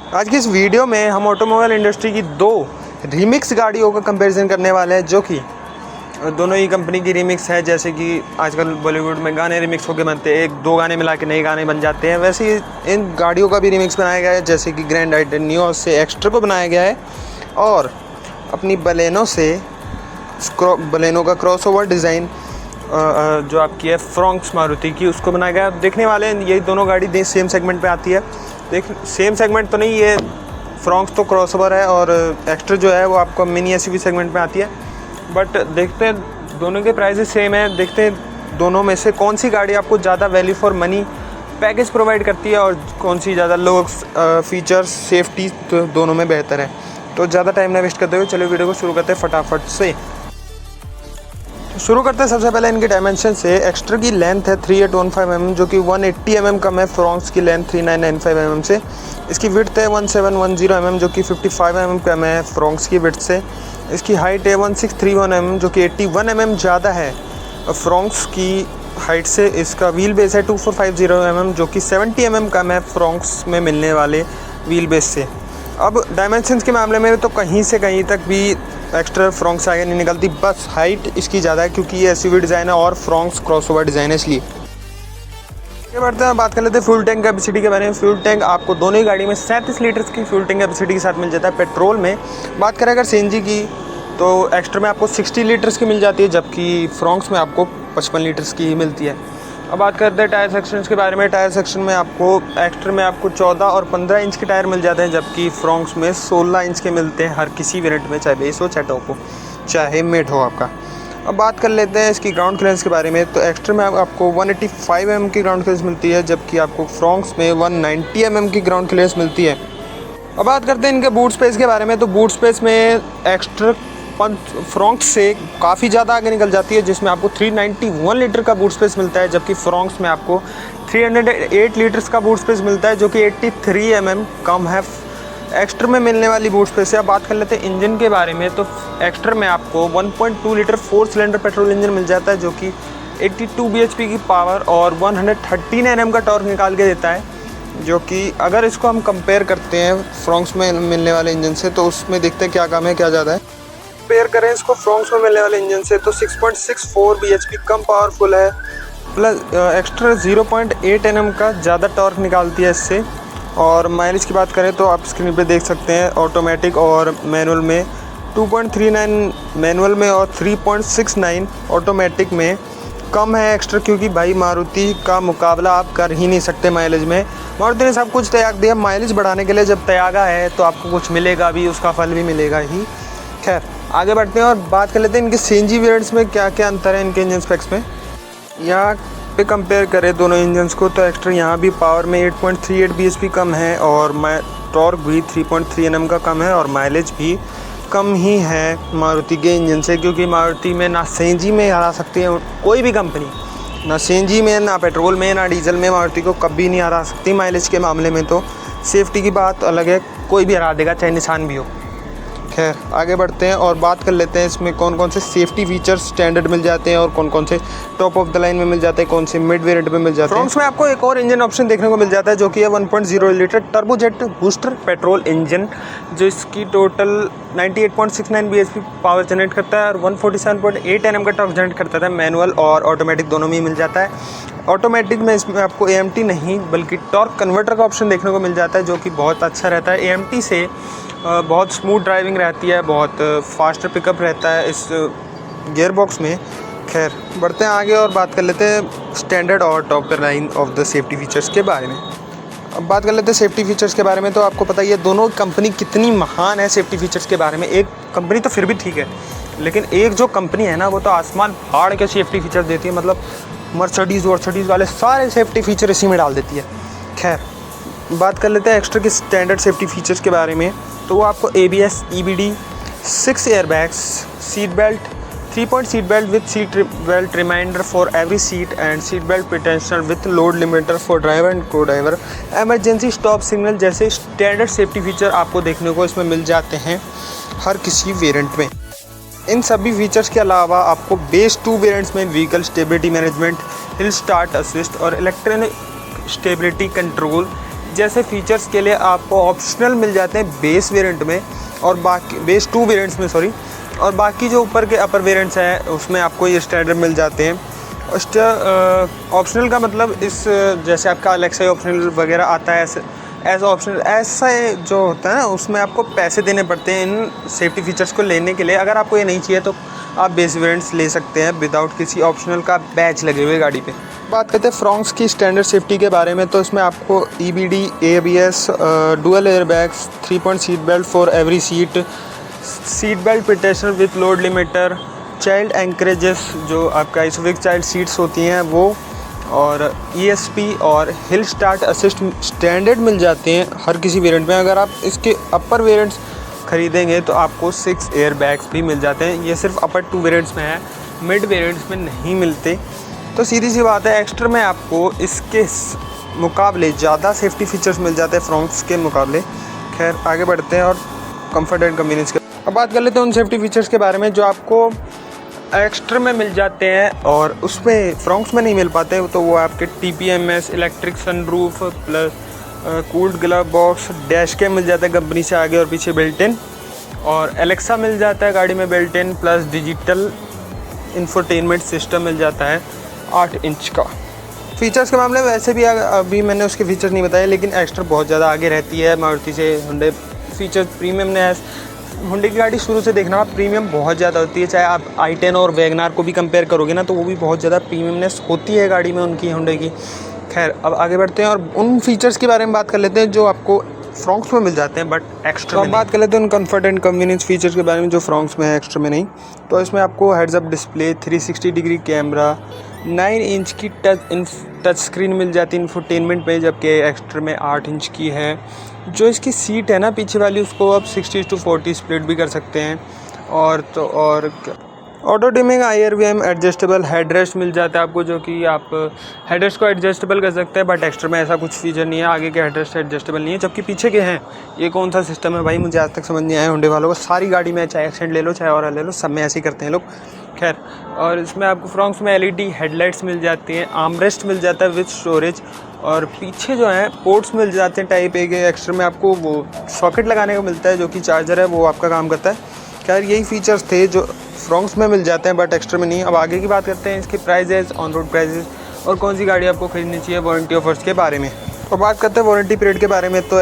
आज की इस वीडियो में हम ऑटोमोबाइल इंडस्ट्री की दो रीमिक्स गाड़ियों का कंपैरिजन करने वाले हैं, जो कि दोनों ही कंपनी की रीमिक्स है। जैसे कि आजकल बॉलीवुड में गाने रीमिक्स होकर बनते हैं, एक दो गाने मिला के नए गाने बन जाते हैं, वैसे ही इन गाड़ियों का भी रीमिक्स बनाया गया है। जैसे कि ग्रैंड आई नियो से एक्स्ट्रा को बनाया गया है और अपनी बलेनो से बलेनो का क्रॉसओवर डिज़ाइन जो आपकी है फ्रॉन्क्स मारुति की, उसको बनाया गया। देखने वाले हैं यही दोनों गाड़ी सेम सेगमेंट पे आती है। सेम सेगमेंट तो नहीं, ये फ्रॉन्क्स तो क्रॉसओवर है और एक्स्ट्रा जो है वो आपको मिनी एसयूवी सेगमेंट में आती है। बट देखते हैं दोनों के प्राइसेस सेम है। देखते हैं दोनों में से कौन सी गाड़ी आपको ज़्यादा value for money package provide करती है और कौन सी ज़्यादा लुक्स, फीचर्स, सेफ्टी तो दोनों में बेहतर है। तो ज़्यादा टाइम ना वेस्ट करते हुए चलिए वीडियो को शुरू करते हैं फटाफट से। शुरू करते हैं सबसे पहले इनके डायमेंशन से। एक्स्ट्रा की लेंथ है 3815 mm, जो कि 180 mm कम है फ्रॉन्क्स की लेंथ 3995 mm से। इसकी विड्थ है 1710 mm, जो कि 55 mm कम है फ्रॉन्क्स की विड्थ से। इसकी हाइट है 1631 mm, जो कि 81 mm ज़्यादा है फ्रॉन्क्स की हाइट से। इसका व्हील बेस है 2450 mm, जो कि 70 mm कम है फ्रॉन्क्स में मिलने वाले व्हील बेस से। अब डायमेंशंस के मामले में तो कहीं से कहीं तक भी एक्स्ट्रा फ्रॉन्क्स आगे नहीं निकलती, बस हाइट इसकी ज़्यादा है क्योंकि ये एसयूवी डिज़ाइन है और फ्रॉन्क्स क्रॉसओवर डिज़ाइन है, इसलिए। आगे बढ़ते हैं, बात कर लेते हैं फ्यूल टैंक कैपेसिटी के बारे में। फ्यूल टैंक आपको दोनों ही गाड़ी में 37 लीटर्स की फ्यूल टैंक कैपेसिटी के साथ मिल जाता है। पेट्रोल में बात करें अगर सीएनजी की, तो एक्स्ट्रा में आपको 60 लीटर्स की मिल जाती है, जबकि फ्रॉन्क्स में आपको 55 लीटर्स की मिलती है। अब बात करते हैं टायर सेक्शंस के बारे में। टायर सेक्शन में आपको एक्स्ट्रा में आपको 14 और 15 इंच के टायर मिल जाते हैं, जबकि फ्रॉन्क्स में 16 इंच के मिलते हैं हर किसी वेरिएंट में, चाहे बेस हो, चाहे टॉप हो, चाहे मिड हो आपका। अब बात कर लेते हैं इसकी ग्राउंड क्लियरेंस के बारे में। तो एक्स्ट्रा में आपको 185 mm की ग्राउंड क्लियरेंस मिलती है, जबकि आपको फ्रॉन्क्स में 190 mm की ग्राउंड क्लियरेंस मिलती है। अब बात करते हैं इनके बूट स्पेस के बारे में। तो बूट स्पेस में एक्स्ट्रा फ्रॉन्क्स से काफ़ी ज़्यादा आगे निकल जाती है, जिसमें आपको 391 लीटर का बूट स्पेस मिलता है, जबकि फ्रॉन्क्स में आपको 308 लीटर्स का बूट स्पेस मिलता है, जो कि 83 mm कम है एक्स्ट्रा में मिलने वाली बूट स्पेस से। अब बात कर लेते हैं इंजन के बारे में। तो एक्स्ट्रा में आपको 1.2 लीटर 4 सिलेंडर पेट्रोल इंजन मिल जाता है, जो कि 82 bhp की पावर और 113 Nm का टॉर्क निकाल के देता है, जो कि अगर इसको हम कंपेयर करते हैं फ्रॉन्क्स में मिलने वाले इंजन से, तो उसमें देखते हैं क्या कम है क्या ज़्यादा है। कंपेयर करें इसको फ्रॉन्क्स में मिलने वाले इंजन से, तो 6.64 bhp कम पावरफुल है, प्लस एक्स्ट्रा 0.8 Nm का ज़्यादा टॉर्क निकालती है इससे। और माइलेज की बात करें तो आप स्क्रीन पे देख सकते हैं, ऑटोमेटिक और मैनुअल में 2.39 मैनुअल में और 3.69 ऑटोमेटिक में कम है एक्स्ट्रा, क्योंकि भाई मारुति का मुकाबला आप कर ही नहीं सकते माइलेज में। मारुति ने सब कुछ त्याग दिया माइलेज बढ़ाने के लिए, जब त्यागा है तो आपको कुछ मिलेगा भी, उसका फल भी मिलेगा ही। खैर आगे बढ़ते हैं और बात कर लेते हैं इनके सीएनजी वेरिएंट्स में क्या क्या अंतर है इनके इंजन स्पेक्स में। यहाँ पे कंपेयर करें दोनों इंजन्स को, तो एक्स्ट्रा यहाँ भी पावर में 8.38 bhp कम है और टॉर्क भी 3.3 Nm का कम है और माइलेज भी कम ही है मारुति के इंजन से, क्योंकि मारुति में ना सीएनजी में हरा सकती है कोई भी कंपनी, ना सीएनजी में, ना पेट्रोल में, ना डीजल में मारुति को कभी नहीं हरा सकती। माइलेज के मामले में तो सेफ्टी की बात अलग है, कोई भी हरा देगा चाहे निशान भी हो। खैर आगे बढ़ते हैं और बात कर लेते हैं इसमें कौन कौन से सेफ्टी फीचर्स स्टैंडर्ड मिल जाते हैं और कौन कौन से टॉप ऑफ द लाइन में मिल जाते हैं, कौन से मिड वेरिएंट में मिल जाते हैं। फ्रॉन्क्स में आपको एक और इंजन ऑप्शन देखने को मिल जाता है, जो कि है 1.0 litre turbojet booster petrol engine, जो इसकी टोटल 98.69 bhp पावर जनरेट करता है और 147.8 Nm का टॉर्क जनरेट करता है। मैनुअल और ऑटोमेटिक दोनों में मिल जाता है। ऑटोमेटिक में इसमें आपको AMT नहीं बल्कि टॉर्क कन्वर्टर का ऑप्शन देखने को मिल जाता है, जो कि बहुत अच्छा रहता है। AMT से बहुत स्मूथ ड्राइविंग रहती है, बहुत फास्ट पिकअप रहता है इस गियर बॉक्स में। खैर बढ़ते हैं आगे और बात कर लेते हैं स्टैंडर्ड और top the line of the safety features के बारे में। अब बात कर लेते हैं सेफ्टी फीचर्स के बारे में। तो आपको पता ही है दोनों कंपनी कितनी महान है सेफ्टी फीचर्स के बारे में। एक कंपनी तो फिर भी ठीक है, लेकिन एक जो कंपनी है ना, वो तो आसमान फाड़ के सेफ्टी फीचर्स देती है, मतलब मर्सिडीज़ वाले सारे सेफ्टी फीचर इसी में डाल देती है। खैर बात कर लेते हैं एक्स्ट्रा के स्टैंडर्ड सेफ्टी फीचर्स के बारे में। तो वो आपको ABS, EBD, 6 airbags, seat belt, 3-point seat belt with seat belt reminder for every seat and seat belt pretensioner with load limiter for driver and co driver, emergency stop signal जैसे standard safety feature आपको देखने को इसमें मिल जाते हैं हर किसी variant में। इन सभी फीचर्स के अलावा आपको बेस 2 वेरिएंट्स में vehicle stability management, hill start assist और इलेक्ट्रॉनिक स्टेबिलिटी कंट्रोल जैसे फीचर्स के लिए आपको ऑप्शनल मिल जाते हैं बेस वेरिएंट में और बाकी बेस 2 वेरिएंट्स में सॉरी, और बाकी जो ऊपर के अपर वेरिएंट्स हैं उसमें आपको ये स्टैंडर्ड मिल जाते हैं। ऑप्शनल का मतलब इस जैसे आपका अलेक्सा ऑप्शनल वगैरह आता है एज ऑप्शनल, ऐसा जो होता है ना उसमें आपको पैसे देने पड़ते हैं इन सेफ्टी फीचर्स को लेने के लिए। अगर आपको ये नहीं चाहिए तो आप बेस वेरिएंट्स ले सकते हैं विदाउट किसी ऑप्शनल का बैच लगे हुए गाड़ी पे। बात करते हैं फ्रॉन्क्स की स्टैंडर्ड सेफ्टी के बारे में, तो इसमें आपको EBD, ABS, dual airbags, 3 point seat belt for every seat belt protection with load limiter, child anchorages जो आपका इसोफिक चाइल्ड सीट्स होती हैं वो, और ESP और हिल स्टार्ट असिस्ट स्टैंडर्ड मिल जाते हैं हर किसी वेरिएंट में। अगर आप इसके अपर वेरिएंट्स ख़रीदेंगे तो आपको 6 एयर बैग्स भी मिल जाते हैं। ये सिर्फ अपर 2 वेरिएंट्स में है, मिड वेरिएंट्स में नहीं मिलते। तो सीधी सी बात है, एक्स्ट्रा में आपको इसके मुकाबले ज़्यादा सेफ्टी फीचर्स मिल जाते हैं फ्रॉन्क्स के मुकाबले। खैर आगे बढ़ते हैं और कंफर्ट एंड कन्वीनियंस के अब बात कर लेते हैं उन सेफ्टी फीचर्स के बारे में जो आपको एक्स्ट्रा में मिल जाते हैं और उसमें फ्रॉन्क्स में नहीं मिल पाते। तो वो आपके TPMS, electric sunroof plus cooled glove box, dash cam मिल जाता है कंपनी से आगे और पीछे बिल्ट इन, और एलेक्सा मिल जाता है गाड़ी में built in, plus digital infotainment system मिल जाता है 8 इंच का। फीचर्स के मामले में वैसे भी अभी मैंने उसके फीचर्स नहीं बताए, लेकिन एक्स्ट्रा बहुत ज़्यादा आगे रहती है मारुति से। हुंडई फीचर प्रीमियमनेस, हुंडई की गाड़ी शुरू से देखना प्रीमियम बहुत ज़्यादा होती है। चाहे आप i10 और वैगनार को भी कंपेयर करोगे ना तो वो भी बहुत ज़्यादा प्रीमियमनेस होती है गाड़ी में उनकी, हुंडई की। खैर अब आगे बढ़ते हैं और उन फीचर्स के बारे में बात कर लेते हैं जो आपको फ्रॉन्क्स में मिल जाते हैं बट एक्स्ट्रा में बात कर लेते हैं उन कंफर्ट एंड कन्वीनियंस फीचर्स के बारे में जो फ्रॉन्क्स में है एक्स्ट्रा में नहीं। तो इसमें आपको heads up display, 360 degree camera, 9 inch की टच स्क्रीन मिल जाती है इंफोटेनमेंट पे, जबकि एक्स्ट्रा में 8 इंच की है। जो इसकी सीट है ना पीछे वाली, उसको आप 60/40 स्प्लिट भी कर सकते हैं। और तो और auto dimming IRVM adjustable headrest मिल जाता है आपको, जो कि आप हेडरेस्ट को एडजस्टेबल कर सकते हैं, बट एक्स्ट्रा में ऐसा कुछ फीचर नहीं है। आगे के हेडरेस्ट एडजस्टेबल नहीं है जबकि पीछे के हैं। ये कौन सा सिस्टम है भाई, मुझे आज तक समझ नहीं आया। हुंडई वालों को सारी गाड़ी में, चाहे एक्सेंट ले लो चाहे और ले लो, सब में ऐसे ही करते हैं लोग। खैर, और इसमें आपको फ्रॉन्क्स में LED हेडलाइट्स मिल जाती हैं, आर्मरेस्ट मिल जाता है विद स्टोरेज, और पीछे जो है पोर्ट्स मिल जाते हैं टाइप A के। एक्स्ट्रा में आपको वो सॉकेट लगाने को मिलता है जो कि चार्जर है, वो आपका काम करता है। खैर यही फीचर्स थे जो फ्रॉन्क्स में मिल जाते हैं बट एक्स्ट्रा में नहीं। अब आगे की बात करते हैं इसके प्राइजेस, ऑन रोड प्राइजेस और कौन सी गाड़ी आपको खरीदनी चाहिए, वारंटी ऑफर्स के बारे में। और बात करते हैं वारंटी पीरियड के बारे में, तो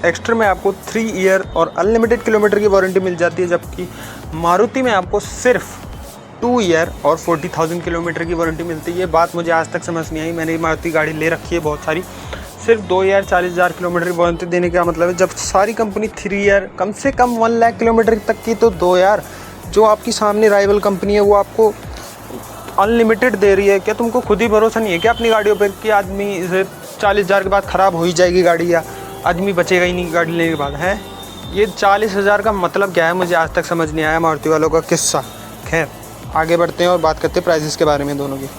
एक्स्ट्रा में आपको 3 ईयर और अनलिमिटेड किलोमीटर की वारंटी मिल जाती है, जबकि मारुति में आपको सिर्फ 2 ईयर और 40,000 किलोमीटर की वारंटी मिलती है। ये बात मुझे आज तक समझ नहीं आई। मैंने मारुति गाड़ी ले रखी है बहुत सारी, सिर्फ 2 ईयर 40,000 किलोमीटर की वारंटी देने का मतलब है, जब सारी कंपनी 3 ईयर कम से कम 1 लाख किलोमीटर तक की, तो 2 यार जो आपकी सामने राइवल कंपनी है वो आपको अनलिमिटेड दे रही है। क्या तुमको खुद ही भरोसा नहीं है क्या अपनी गाड़ियों पर कि आदमी 40,000 के बाद ख़राब हो ही जाएगी गाड़ी या आदमी बचेगा ही नहीं गाड़ी लेने के बाद है? ये 40,000 का मतलब क्या है, मुझे आज तक समझ नहीं आया मारुति वालों का किस्सा। खैर आगे बढ़ते हैं और बात करते हैं प्राइसेस के बारे में दोनों की।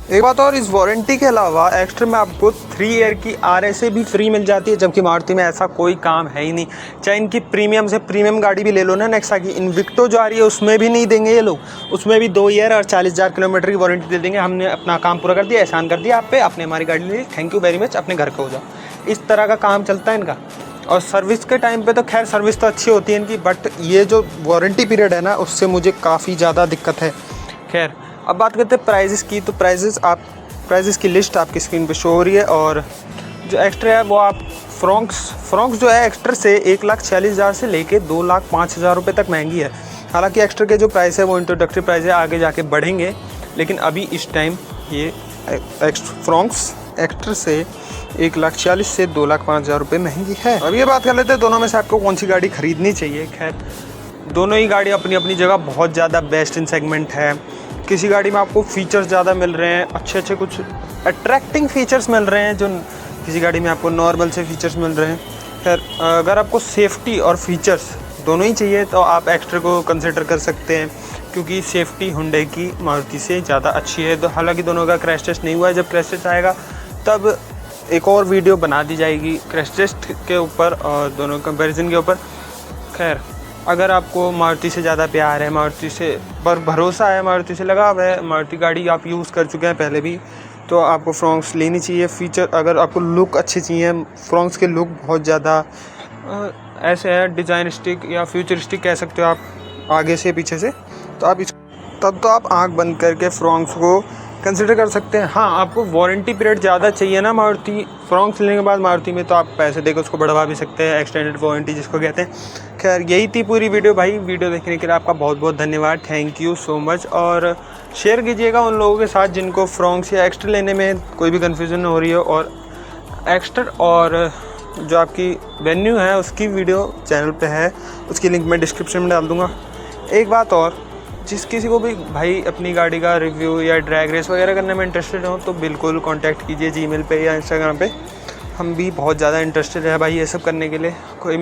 एक बात और, इस वारंटी के अलावा एक्स्ट्रा में आपको 3 ईयर की RSA भी फ्री मिल जाती है, जबकि मारुति में ऐसा कोई काम है ही नहीं। चाहे इनकी प्रीमियम से प्रीमियम गाड़ी भी ले लो ना, नेक्सा की इन्विक्टो जो आ रही है उसमें भी नहीं देंगे ये लोग, उसमें भी 2 ईयर और 40,000 किलोमीटर की वारंटी दे देंगे। हमने अपना काम पूरा कर दिया, एहसान कर दिया आप पे, आपने हमारी गाड़ी ली, थैंक यू वेरी मच, अपने घर पे हो जाओ। इस तरह का काम चलता है इनका। और सर्विस के टाइम पे तो खैर सर्विस तो अच्छी होती है इनकी, बट ये जो वारंटी पीरियड है ना उससे मुझे काफ़ी ज़्यादा दिक्कत है। खैर अब बात करते हैं प्राइजेस की, तो प्राइजेस की लिस्ट आपकी स्क्रीन पे शो हो रही है। और जो एक्स्ट्रा है वो आप फ्रॉन्क्स जो है एक्स्ट्रा से 1,46,000 से लेके 2,05,000 रुपये तक महंगी है। हालांकि एक्स्ट्रा के जो प्राइस है वो इंट्रोडक्टरी प्राइस है, आगे जाके बढ़ेंगे, लेकिन अभी इस टाइम ये फ्रॉन्क्स एक्स्ट्रा से 1,40,000 से 2,05,000 रुपये महंगी है। अब ये बात कर लेते हैं दोनों में से आपको कौन सी गाड़ी खरीदनी चाहिए। खैर दोनों ही गाड़ी अपनी अपनी जगह बहुत ज़्यादा बेस्ट इन सेगमेंट है। किसी गाड़ी में आपको फीचर्स ज़्यादा मिल रहे हैं, अच्छे कुछ अट्रैक्टिंग फीचर्स मिल रहे हैं, जो किसी गाड़ी में आपको नॉर्मल से फीचर्स मिल रहे हैं। खैर अगर आपको सेफ्टी और फीचर्स दोनों ही चाहिए तो आप एक्स्ट्रा को कंसिडर कर सकते हैं, क्योंकि सेफ्टी हुंडई की मारुति से ज़्यादा अच्छी है। तो हालांकि दोनों का क्रैश टेस्ट नहीं हुआ है, जब क्रैश टेस्ट आएगा तब एक और वीडियो बना दी जाएगी क्रैश टेस्ट के ऊपर और दोनों कंपैरिजन के ऊपर। खैर अगर आपको मारुति से ज़्यादा प्यार है, मारुति से पर भरोसा है, मारुति से लगाव है, मारुति गाड़ी आप यूज़ कर चुके हैं पहले भी, तो आपको फ्रॉन्क्स लेनी चाहिए। फीचर अगर आपको लुक अच्छी चाहिए, फ्रॉन्क्स के लुक बहुत ज़्यादा ऐसे है डिज़ाइनिस्टिक या फ्यूचरिस्टिक कह सकते हो आप आगे से पीछे से, तो आप तब तो आप आंख बंद करके फ्रॉन्क्स को कंसिडर कर सकते हैं। हाँ, आपको वारंटी पीरियड ज़्यादा चाहिए ना मारुति फ्रॉन्क्स लेने के बाद मारुति में, तो आप पैसे देकर उसको बढ़वा भी सकते हैं, एक्सटेंडेड वारंटी जिसको कहते हैं। खैर यही थी पूरी वीडियो भाई। वीडियो देखने के लिए आपका बहुत बहुत धन्यवाद, थैंक यू सो मच। और शेयर कीजिएगा उन लोगों के साथ जिनको फ्रॉन्क्स या एक्स्ट्रा लेने में कोई भी कन्फ्यूज़न हो रही हो। और एक्स्ट्रा और जो आपकी वेन्यू है उसकी वीडियो चैनल पे है, उसकी लिंक मैं डिस्क्रिप्शन में डाल दूँगा। एक बात और, जिस किसी को भी भाई अपनी गाड़ी का रिव्यू या ड्रैग रेस वगैरह करने में इंटरेस्टेड हो तो बिल्कुल कांटेक्ट कीजिए जीमेल पे या इंस्टाग्राम पे। हम भी बहुत ज़्यादा इंटरेस्टेड है भाई ये सब करने के लिए। कोई